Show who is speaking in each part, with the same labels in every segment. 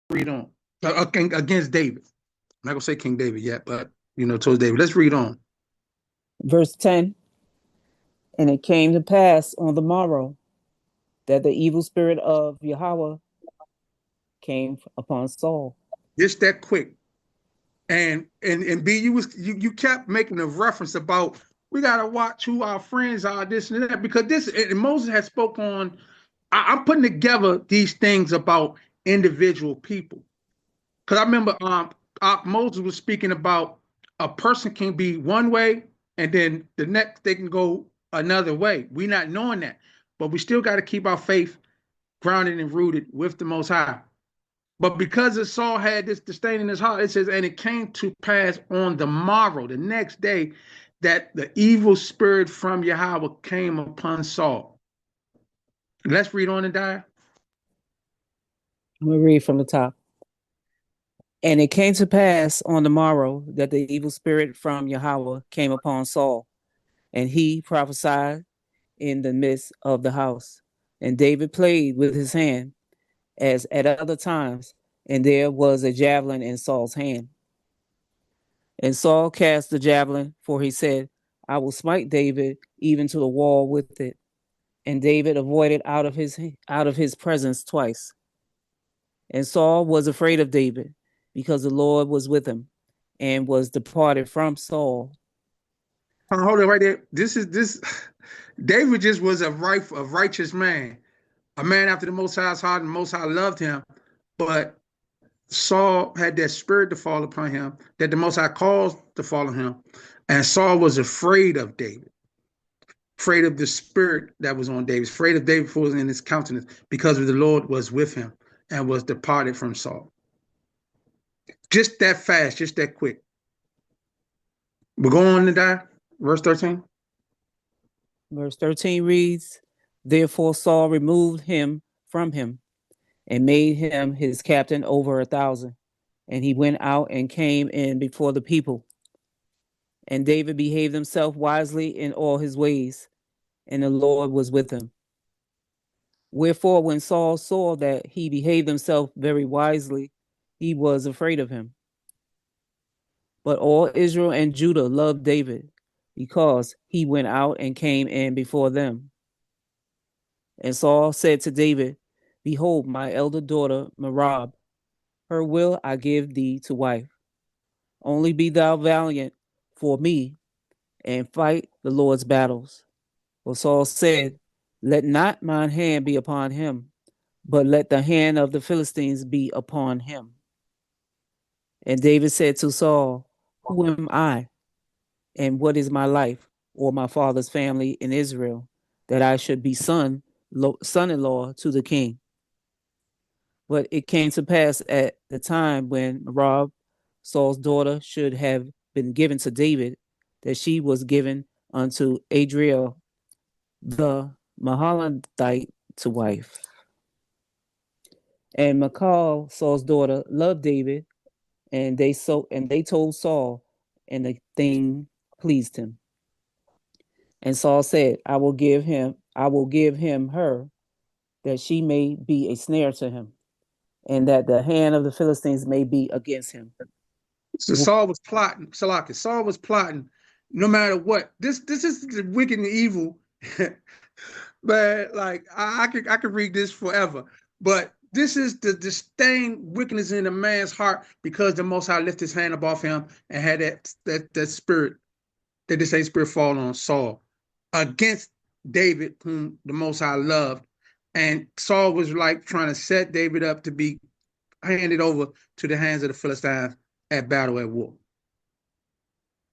Speaker 1: read on. Against David. I'm not gonna say King David yet, but towards David. Let's read on.
Speaker 2: Verse 10. And it came to pass on the morrow that the evil spirit of Yahweh came upon Saul.
Speaker 1: Just that quick. And B, you kept making a reference about we gotta watch who our friends are, this and that, because this and Moses has spoke on. I'm putting together these things about individual people because I remember Moses was speaking about a person can be one way and then the next they can go another way. We not knowing that, but we still got to keep our faith grounded and rooted with the Most High. But because of Saul had this disdain in his heart, it says, and it came to pass on the morrow, the next day, that the evil spirit from Yahweh came upon Saul. Let's read on and die.
Speaker 2: I'm going to read from the top. And it came to pass on the morrow that the evil spirit from Yahweh came upon Saul, and he prophesied in the midst of the house. And David played with his hand, as at other times, and there was a javelin in Saul's hand. And Saul cast the javelin, for he said, I will smite David even to the wall with it. And David avoided out of his presence twice. And Saul was afraid of David, because the Lord was with him, and was departed from Saul.
Speaker 1: Hold it right there. This. David just was a righteous man, a man after the Most High's heart, and the Most High loved him. But Saul had that spirit to fall upon him, that the Most High caused to fall on him. And Saul was afraid of David, afraid of the spirit that was on David, afraid of David was in his countenance, because the Lord was with him and was departed from Saul. Just that fast, just that quick. We're going to die. Verse 13.
Speaker 2: Verse 13 reads, Therefore Saul removed him from him, and made him his captain over 1,000. And he went out and came in before the people. And David behaved himself wisely in all his ways, and the Lord was with him. Wherefore, when Saul saw that he behaved himself very wisely, he was afraid of him. But all Israel and Judah loved David, because he went out and came in before them. And Saul said to David, Behold, my elder daughter Merab, her will I give thee to wife. Only be thou valiant for me, and fight the Lord's battles. For Saul said, Let not mine hand be upon him, but let the hand of the Philistines be upon him. And David said to Saul, Who am I, and what is my life, or my father's family in Israel, that I should be son-in-law to the king? But it came to pass at the time when Merab, Saul's daughter, should have been given to David, that she was given unto Adriel the Mahalathite to wife. And Michal, Saul's daughter, loved David, and they told Saul, and the thing pleased him. And Saul said, I will give him her, that she may be a snare to him, and that the hand of the Philistines may be against him.
Speaker 1: So Saul was plotting. Salaki. Saul was plotting. No matter what, this is the wicked and evil. But like I could read this forever. But this is the disdain, wickedness in a man's heart, because the Most High lifted his hand above him and had that spirit, that same spirit fall on Saul against David, whom the Most High loved. And Saul was like trying to set David up to be handed over to the hands of the Philistines at battle, at war.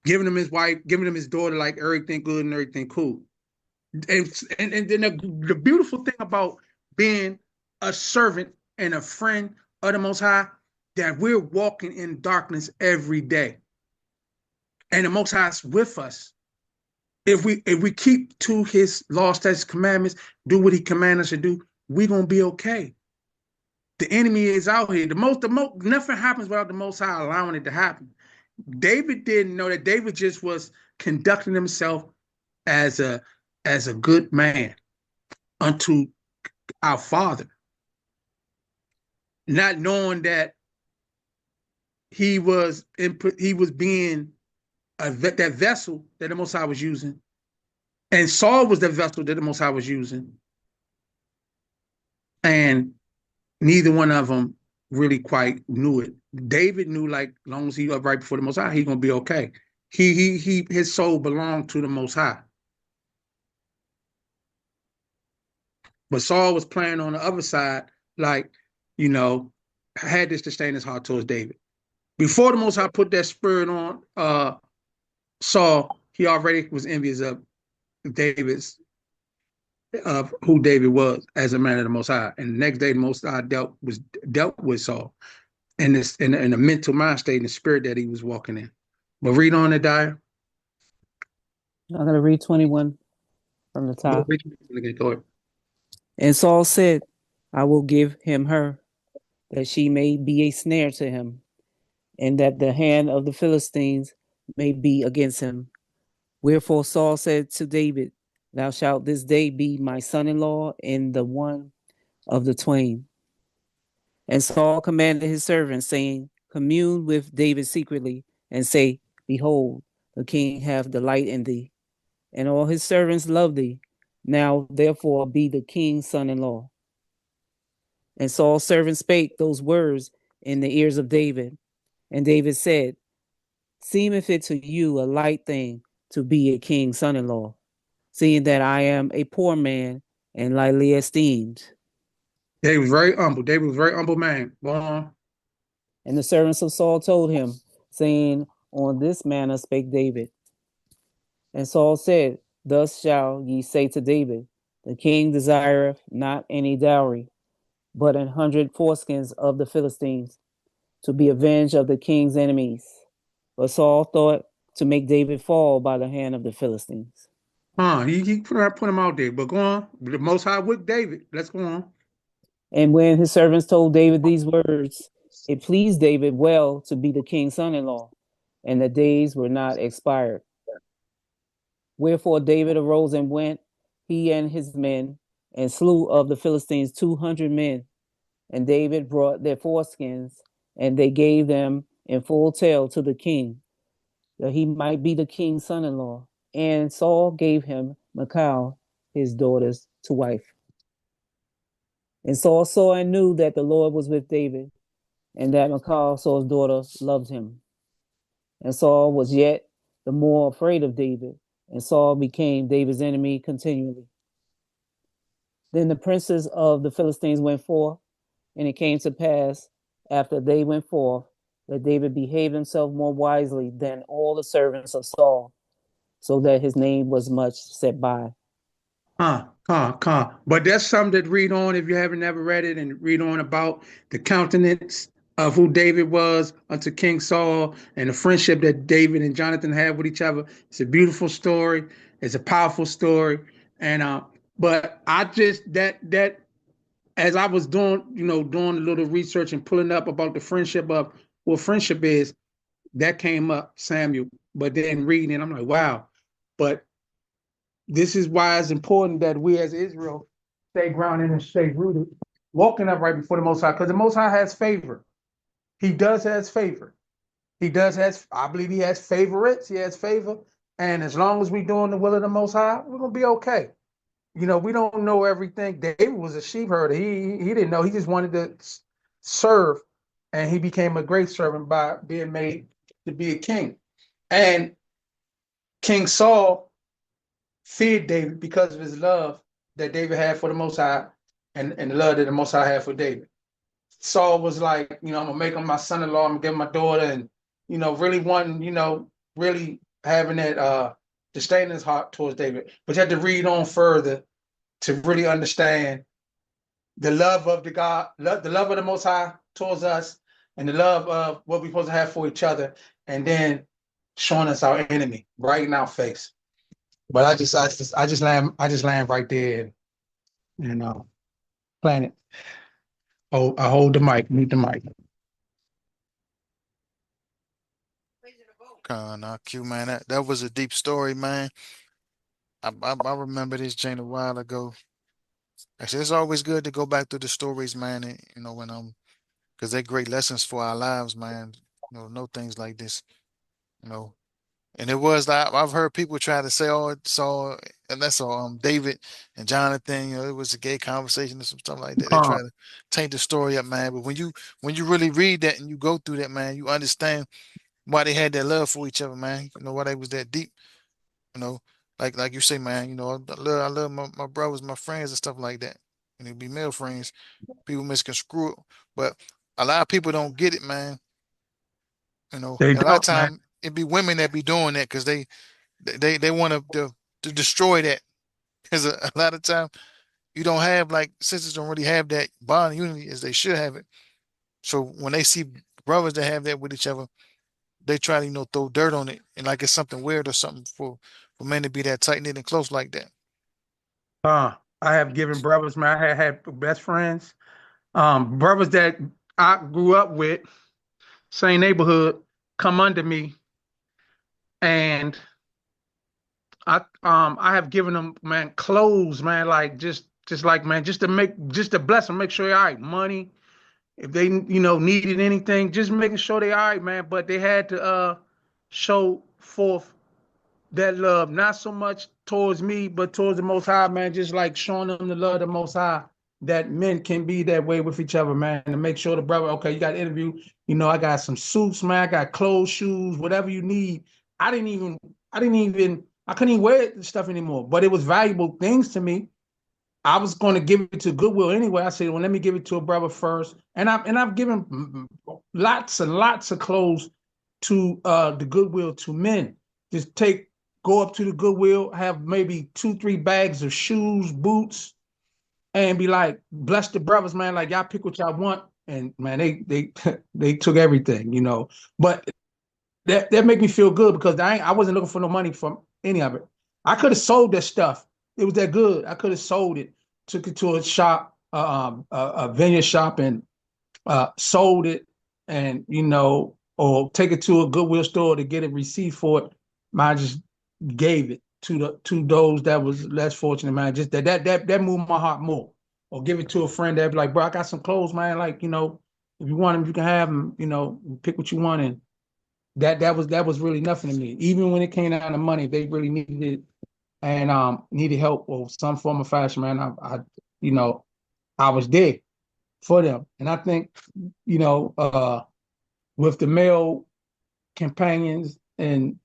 Speaker 1: Giving him his wife, giving him his daughter, like everything good and everything cool. And then the beautiful thing about being a servant and a friend of the Most High, that we're walking in darkness every day. And the Most High is with us. If we keep to his law, statutes, commandments, do what he commands us to do, we're gonna be okay. The enemy is out here. Nothing happens without the Most High allowing it to happen. David didn't know that. David just was conducting himself as a good man unto our Father. not knowing that he was being that vessel that the Most High was using, and Saul was the vessel that the Most High was using, and neither one of them really quite knew it. David knew, like, as long as he was right before the Most High, he gonna be okay. His soul belonged to the Most High. But Saul was playing on the other side, like, had this to stay in his heart towards David. Before the Most High put that spirit on Saul, he already was envious of David's of who David was as a man of the Most High. And the next day, the Most High dealt with Saul in this in a mental mind state and the spirit that he was walking in. But read on it, Dyer.
Speaker 2: I'm going to read 21 from the top.
Speaker 1: And
Speaker 2: Saul said, I will give him her, that she may be a snare to him, and that the hand of the Philistines may be against him. Wherefore Saul said to David, Thou shalt this day be my son-in-law in the one of the twain. And Saul commanded his servants, saying, Commune with David secretly, and say, Behold, the king hath delight in thee, and all his servants love thee. Now therefore be the king's son-in-law. And Saul's servant spake those words in the ears of David. And David said, Seemeth it to you a light thing to be a king's son-in-law, seeing that I am a poor man and lightly esteemed?
Speaker 1: David was very humble. David was a very humble man. Go on.
Speaker 2: And the servants of Saul told him, saying, On this manner spake David. And Saul said, Thus shall ye say to David, The king desireth not any dowry, but 100 foreskins of the Philistines, to be avenged of the king's enemies. But Saul thought to make David fall by the hand of the Philistines.
Speaker 1: He put him out there. But go on. The Most High with David. Let's go on.
Speaker 2: And when his servants told David these words, it pleased David well to be the king's son-in-law, and the days were not expired. Wherefore David arose and went, he and his men, and slew of the Philistines 200 men. And David brought their foreskins, and they gave them in full tale to the king, that he might be the king's son-in-law. And Saul gave him Michal, his daughters, to wife. And Saul saw and knew that the Lord was with David, and that Michal, Saul's daughter, loved him. And Saul was yet the more afraid of David, and Saul became David's enemy continually. Then the princes of the Philistines went forth, and it came to pass, after they went forth, that David behaved himself more wisely than all the servants of Saul, so that his name was much set by.
Speaker 1: But that's something to read on if you haven't ever read it, and read on about the countenance of who David was unto King Saul and the friendship that David and Jonathan had with each other. It's a beautiful story. It's a powerful story. And but I just that as I was doing a little research and pulling up about the friendship of what friendship is, that came up, Samuel. But then reading it, I'm like, wow. But this is why it's important that we as Israel stay grounded and stay rooted, walking upright before the Most High, because the Most High has favor. He does has favor. I believe he has favorites. He has favor. And as long as we're doing the will of the Most High, we're going to be okay. We don't know everything. David was a sheep herder. He didn't know. He just wanted to serve. And he became a great servant by being made to be a king. And King Saul feared David because of his love that David had for the Most High, and the love that the Most High had for David. Saul was like, I'm going to make him my son-in-law, I'm going to give him my daughter, and, really wanting, really having that disdain in his heart towards David. But you have to read on further to really understand the love of the love of the Most High towards us, and the love of what we're supposed to have for each other, and then showing us our enemy right in our face. But I just land right there and plan it. Oh, I hold the mic, mute the mic.
Speaker 3: Q, man, that was a deep story, man. I remember this Jane a while ago. Actually, it's always good to go back through the stories, man. And, when because they're great lessons for our lives, man. Know things like this, you know. And it was like I've heard people try to say, "Oh, it's all," and that's all. David and Jonathan, it was a gay conversation or some stuff like that. They try to taint the story up, man. But when you really read that and you go through that, man, you understand why they had that love for each other, man. Why they was that deep. You know, like you say, man. I love my brothers, my friends, and stuff like that. And it be male friends. People misconstrue it, but a lot of people don't get it, man.
Speaker 1: They
Speaker 3: And a lot of
Speaker 1: don't, man.
Speaker 3: time it be women that be doing that because they want to destroy that. Because a lot of time you don't have, like, sisters don't really have that bond unity as they should have it. So when they see brothers that have that with each other, they try to throw dirt on it and like it's something weird or something for men to be that tight knit and close like that.
Speaker 1: I have given brothers, man. I had best friends, brothers that I grew up with, same neighborhood, come under me, and I have given them, man, clothes, man, like just like, man, just to bless them, make sure they're all right. Money, if they needed anything, just making sure they all right, man. But they had to show forth that love, not so much towards me, but towards the Most High, man. Just like showing them the love of the Most High, that men can be that way with each other, man. To make sure the brother, okay, you got an interview, I got some suits, man. I got clothes, shoes, whatever you need. I couldn't even wear the stuff anymore, but it was valuable things to me. I was going to give it to Goodwill anyway. I said, well, let me give it to a brother first. And I've given lots and lots of clothes to the Goodwill to men. Just go up to the Goodwill, have maybe 2-3 bags of shoes, boots, and be like, bless the brothers, man. Like, y'all pick what y'all want. And man, they they took everything. But that make me feel good because I wasn't looking for no money from any of it. I could have sold that stuff. It was that good. I could have sold it, took it to a shop, a vineyard shop, and sold it, and or take it to a Goodwill store to get a receipt for it. I just gave it to those that was less fortunate, man. Just that moved my heart more. Or give it to a friend that be like, bro, I got some clothes, man. Like, if you want them, you can have them. Pick what you want, and that was really nothing to me. Even when it came down to money, if they really needed it and needed help or some form of fashion, man, I was there for them. And I think, with the male companions and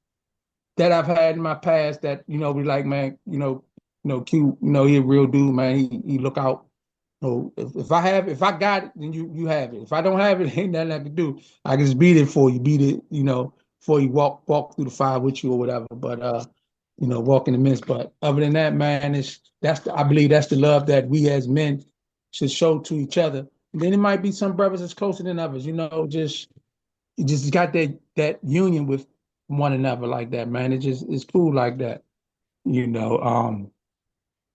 Speaker 1: that I've had in my past that, be like, man, Q, he a real dude, man. He look out. So if I got it, then you have it. If I don't have it, ain't nothing I can do. I can just beat it for you, before you walk through the fire with you or whatever. But walk in the midst. But other than that, man, I believe that's the love that we as men should show to each other. And then it might be some brothers that's closer than others, just got that union with one another like that, man. It's cool like that, you know.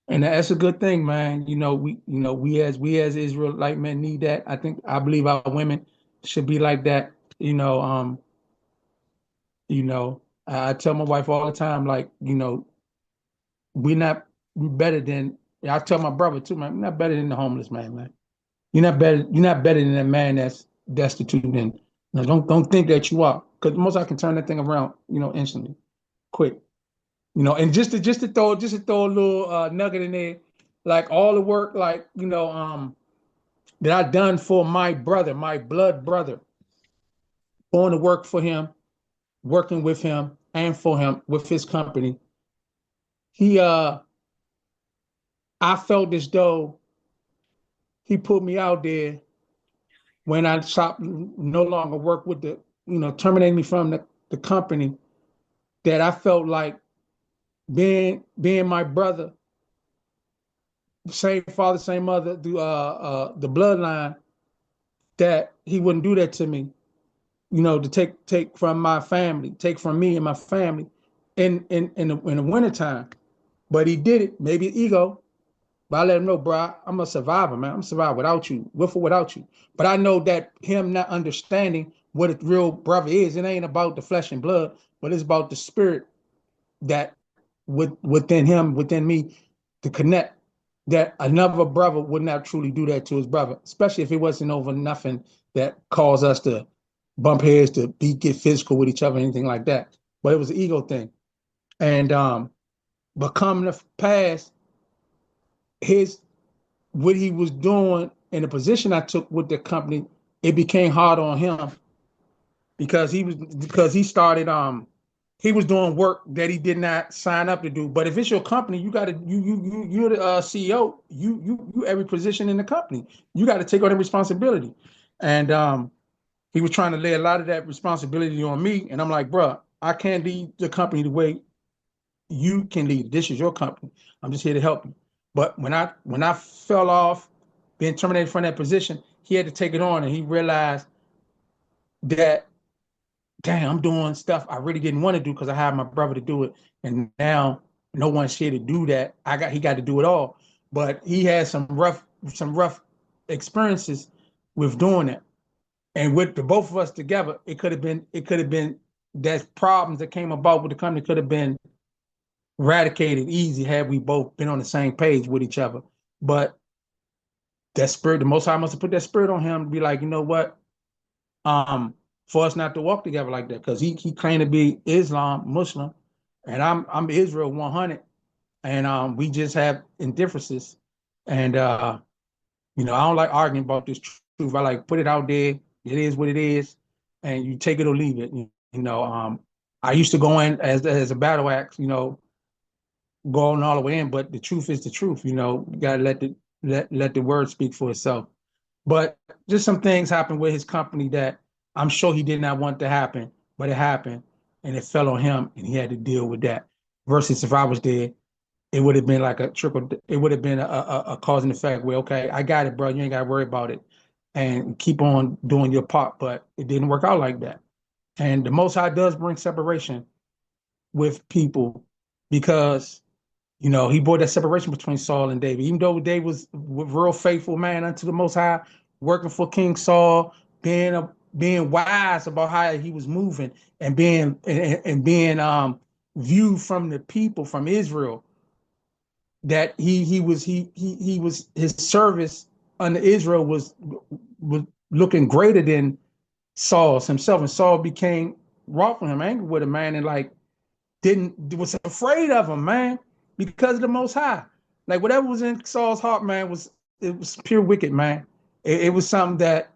Speaker 1: And that's a good thing, man. We as Israelite men need that. I believe our women should be like that. I tell my wife all the time, like, we better than. I tell my brother too, man. We're not better than the homeless man. You're not better than that man that's destitute. And don't think that you are, because most I can turn that thing around, instantly, quick. And just to throw a little nugget in there, like all the work, like that I done for my brother, my blood brother, going to work for him, working with him and for him with his company. He I felt as though he put me out there when I stopped, no longer work with terminating me from the company, that I felt like being my brother, same father, same mother, through the bloodline, that he wouldn't do that to me, to take from my family, take from me and my family in the wintertime. But he did it, maybe ego. But I let him know, bro, I'm a survivor, man. I'm a survivor without you, with or without you. But I know that him not understanding what a real brother is, it ain't about the flesh and blood, but it's about the spirit that within him, within me, to connect, that another brother would not truly do that to his brother, especially if it wasn't over nothing that caused us to bump heads, to get physical with each other, anything like that. But it was an ego thing. And but coming to pass, what he was doing and the position I took with the company, it became hard on him because he started he was doing work that he did not sign up to do. But if it's your company, you're the CEO. You every position in the company, you got to take on the responsibility. And he was trying to lay a lot of that responsibility on me, and I'm like, bro, I can't lead the company the way you can lead. This is your company. I'm just here to help you. But when I fell off, being terminated from that position, he had to take it on, and he realized that, damn, I'm doing stuff I really didn't want to do because I had my brother to do it, and now no one's here to do that. He got to do it all. But he had some rough experiences with doing it. And with the both of us together, it could have been that problems that came about with the company could have been eradicated easy had we both been on the same page with each other. But that spirit, the Most High must have put that spirit on him to be like, you know what? For us not to walk together like that, because he claimed to be Muslim, and I'm Israel 100, and we just have indifferences. And I don't like arguing about this truth. I like put it out there. It is what it is, and you take it or leave it. I used to go in as a battle axe, going all the way in, but the truth is the truth. You gotta let the word speak for itself. But just some things happened with his company that I'm sure he did not want to happen, but it happened, and it fell on him, and he had to deal with that. Versus if I was there, it would have been like a trickle. It would have been a cause and effect where, okay, I got it, bro. You ain't got to worry about it, and keep on doing your part. But it didn't work out like that. And the Most High does bring separation with people because he brought that separation between Saul and David. Even though David was a real faithful man unto the Most High, working for King Saul, being wise about how he was moving, and being viewed from the people, from Israel, that he was his service under Israel was looking greater than Saul's himself, and Saul became wroth with him, angry with him, man, and was afraid of him, man, because of the Most High. Like whatever was in Saul's heart, man, was pure wicked, man. It was something that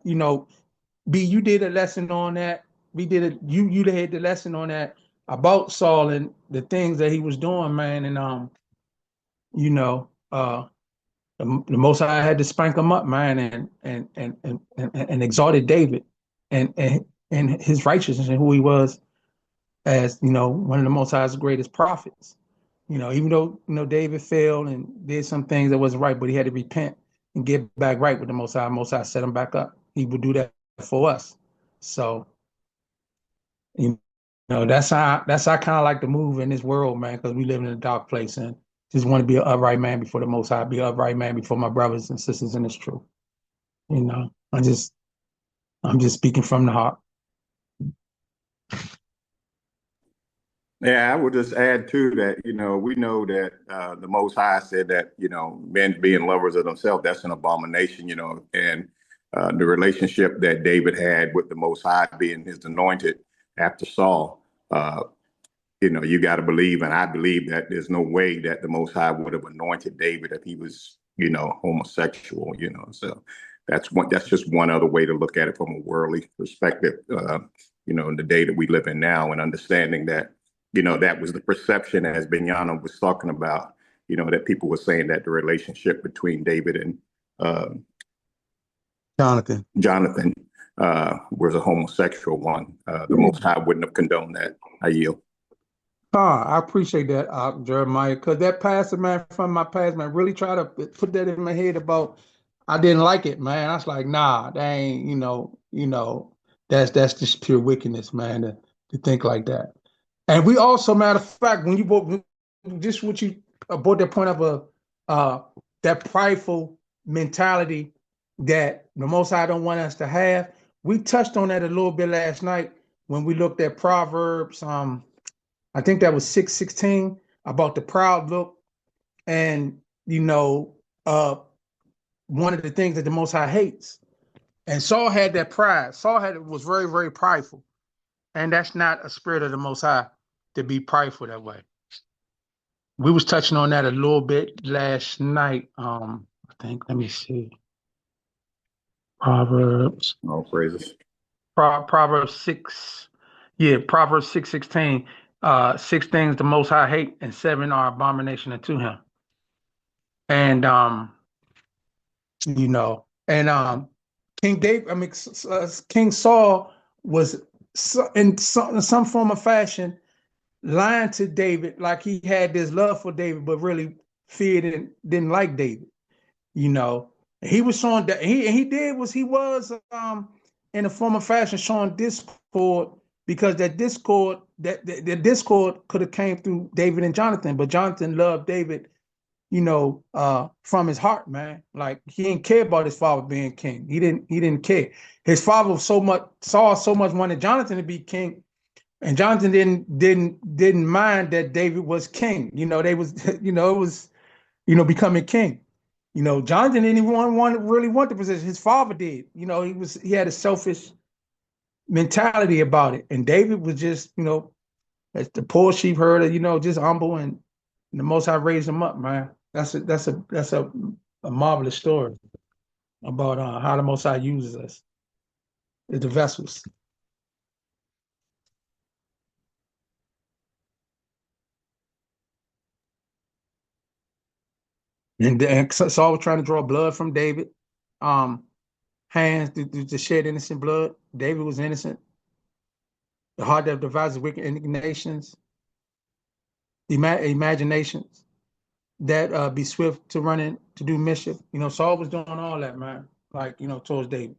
Speaker 1: B, you did a lesson on that. You had the lesson on that about Saul and the things that he was doing, man, and the Most High had to spank him up, man, and exalted David and his righteousness and who he was as one of the Most High's greatest prophets. Even though David failed and did some things that wasn't right, but he had to repent and get back right with the Most High. Most High set him back up. He would do that for us. So that's how I kind of like to move in this world, man, because we live in a dark place and just want to be an upright man before the Most High, be an upright man before my brothers and sisters in this truth. I'm just speaking from the heart.
Speaker 4: Yeah, I would just add to that, we know that the Most High said that, men being lovers of themselves, that's an abomination, and the relationship that David had with the Most High being his anointed after Saul, you got to believe, and I believe that there's no way that the Most High would have anointed David if he was, homosexual, so that's just one other way to look at it from a worldly perspective, in the day that we live in now, and understanding that, that was the perception, as Benyana was talking about, that people were saying that the relationship between David and Jonathan was a homosexual one. The Most High wouldn't have condoned that. I yield.
Speaker 1: I appreciate that, Jeremiah, because that pastor, man, from my past, man, really try to put that in my head about, I didn't like it, man. I was like, nah, that ain't, that's just pure wickedness, man, to think like that. And we also, matter of fact, when you brought just what you brought that point of that prideful mentality that the Most High don't want us to have, we touched on that a little bit last night when we looked at Proverbs. I think that was 6:16 about the proud look, and one of the things that the Most High hates And Saul had that pride. Was very, very prideful. And that's not a spirit of the Most High to be prideful that way. We was touching on that a little bit last night. I think, let me see. Proverbs.
Speaker 4: All praises.
Speaker 1: Proverbs 6. Yeah, Proverbs 6:16. 6 things the Most High hate, and 7 are abomination unto him. And King David, King Saul was in some form of fashion lying to David, like he had this love for David, but really feared and didn't like David. He was showing that he was in a form of fashion showing discord, because that discord could have came through David and Jonathan, but Jonathan loved David, from his heart, man. Like, he didn't care about his father being king. He didn't care. His father saw so much wanted Jonathan to be king, and Jonathan didn't mind that David was king. They was, it was, becoming king. Jonathan didn't even really want the position. His father did. He had a selfish mentality about it, and David was just, as the poor sheep herder, just humble, and the Most High raised him up, man. That's a marvelous story about how the Most High uses us, the vessels. And Saul was trying to draw blood from David, hands to shed innocent blood. David was innocent. The heart that devises wicked indignations, imaginations that be swift to run in to do mischief. Saul was doing all that, man, like, towards David.